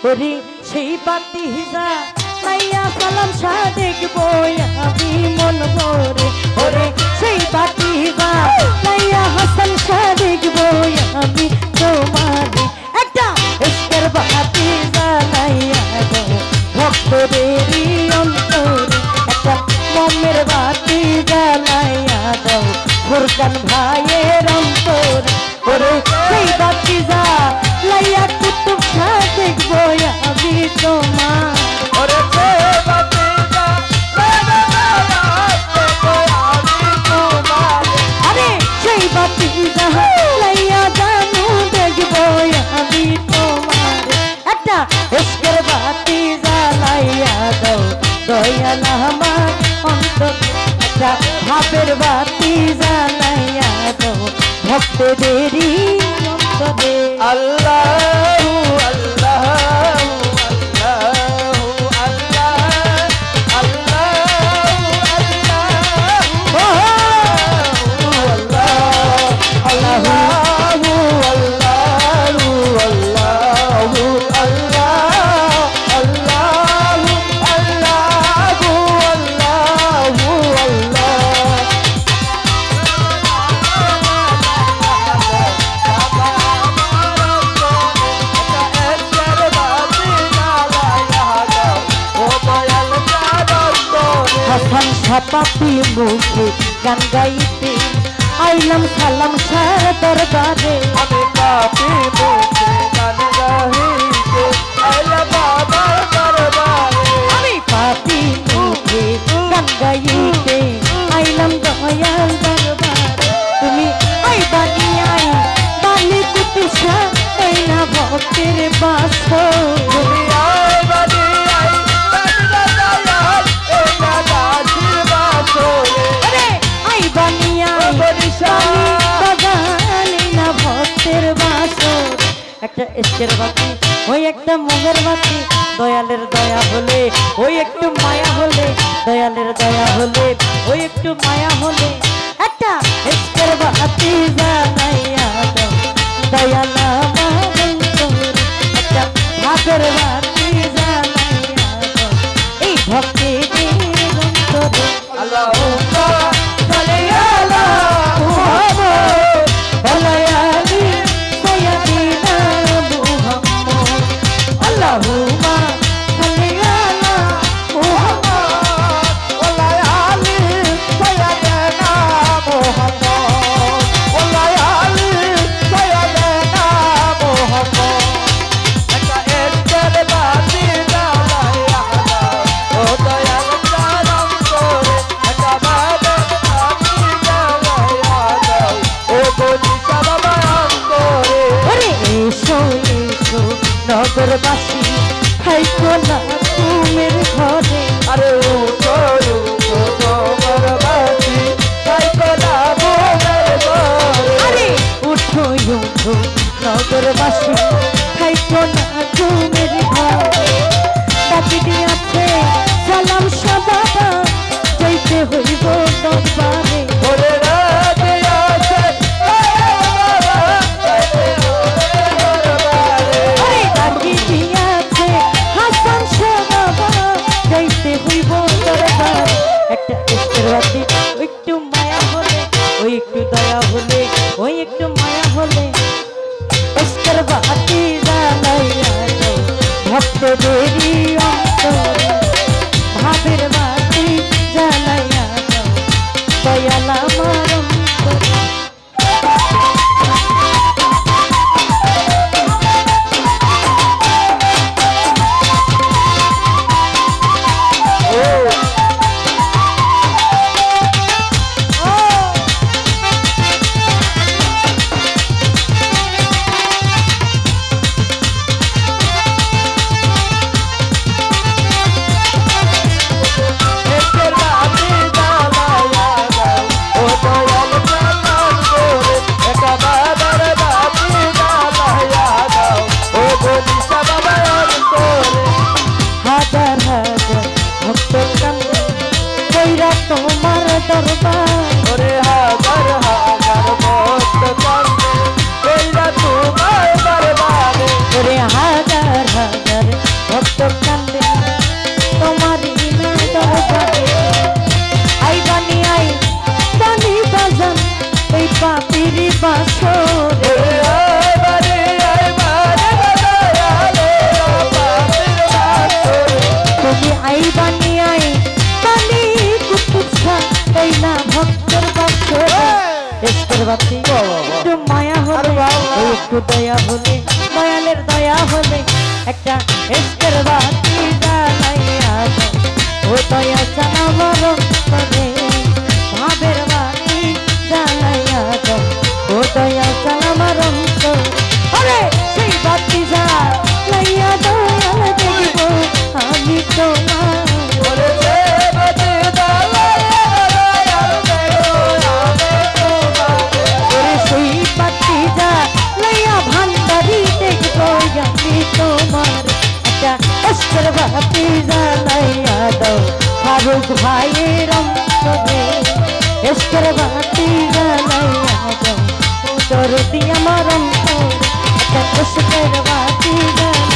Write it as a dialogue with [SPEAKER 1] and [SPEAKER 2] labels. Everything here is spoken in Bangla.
[SPEAKER 1] ওরে সেই বাতি যা লাইয়া সালাম শাহ দেখবো আমি মন ভরে ওরে সেই বাতি যা লাইয়া হাসান শাহ দেখবো আমি তোমারে একটা ইশকের বাতি জ্বালাইয়া দাও ভক্তদেরই অন্তরে একটা মোমের বাতি জ্বালাইয়া দাও ফুরকান ভাইয়ের অন্তরে ওরে সেই বাতি জ্বালাইয়া কুতুব শাহ দেখবো আমি তোমার
[SPEAKER 2] ওরে সেই বাতি
[SPEAKER 1] আরে সেই বাতি জ্বালাইয়া জানু দেখবো আমি তোমার একটা ইশকের বাতি জ্বালাইয়া দাও দয়াল আমার অন্তর একটা ভাবের বাতি জ্বালাইয়া দাও ভক্তদেরই অন্তরে
[SPEAKER 2] আল্লাহু আল্লাহু আল্লাহু আল্লাহ আল্লাহু আল্লাহু আল্লাহু
[SPEAKER 1] হাসান সাপাপি মুখে গান গাইতে আইলাম সালাম শাহ দরবারে
[SPEAKER 2] আমি পাপি মুখে গান গাইতে আইলাম বাবার দরবারে
[SPEAKER 1] আমি পাপি মুখে গান গাইতে আইলাম দয়াল দরবারে তুমি আই বানি কুতুব শাহ এই না ভক্তের বাসর
[SPEAKER 2] তুমি আই বানি
[SPEAKER 1] আরে আই বানি বাগানে না ভক্তের বাসর একটা ইশকের বাতি ওই একটা মোমের বাতি দয়ালের দয়া হলে ওই একটু মায়া হলে দয়ালের দয়া হলে ওই একটু মায়া হলে একটা ইশকের বাতি জ্বালাইয়া দাও দয়াল আমার অন্তরে একটা ভাবের বাতি জ্বালাইয়া দাও এই ভক্তির অন্তরে
[SPEAKER 2] আল্লাহুম্মা সাল্লি আলা
[SPEAKER 1] আলাইহি সাইয়্যিদিনা মুহাম্মদ আল্লাহুম্মা সাল্লি আলা মুহাম্মদ
[SPEAKER 2] ওয়া আলি সাইয়্যিদিনা মুহাম্মদ ওয়া আলি সাইয়্যিদিনা মুহাম্মদ একটা ইশকের বাতি জ্বালাইয়া দাও ও দয়াল কারম করে একটা বাবার বাতি জ্বালাইয়া দাও ও বলি সাবাবা করে
[SPEAKER 1] ওরে এসো এসো নগরবাসী হাইকো না তুমের ঘরে
[SPEAKER 2] আরে ও তোরু তোমার বাতি তাই কোলা বোনের ঘরে
[SPEAKER 1] আরে উঠো উঠো নগরবাসী হাইকো না তুমের ঘরে ডাকি দিয়াছে সালাম শাহ বাবা যাইতে হইব দরবারে
[SPEAKER 2] ওরে রাতে আছে
[SPEAKER 1] ওরে ডাকি দিয়াছে হাসান শাহ বাবা যাইতে হইব দরবারে একটা ইশকের বাতি ওই একটু মায়া হলে ওই একটু দয়া হলে ওই একটু মায়া হলে ইশকের বাতি জ্বালাইয়া দাও ভক্তদেরই অন্তরে ভাবের বাতি জ্বালাইয়া দাও দয়াল আমার অন্তরে একটু দয়া হলে দয়ালের দয়া হলে একটা এসকের বাতি জ্বালাইয়া দাও ও দয়া চালা মরম করে ভাবের বাতি জ্বালাইয়া দাও ও দয়া চালা মরম করে আরে সেই বাতি জ্বালাইয়া দয়াল দেখব আমি তোমার বাতি জ্বালাইয়া দাও ফারুক ভাইয়ের অন্তরে এসকের বাতি জ্বালাইয়া দাও দরদি আমার অন্তরে একটা এসকের বাতি জ্বালাইয়া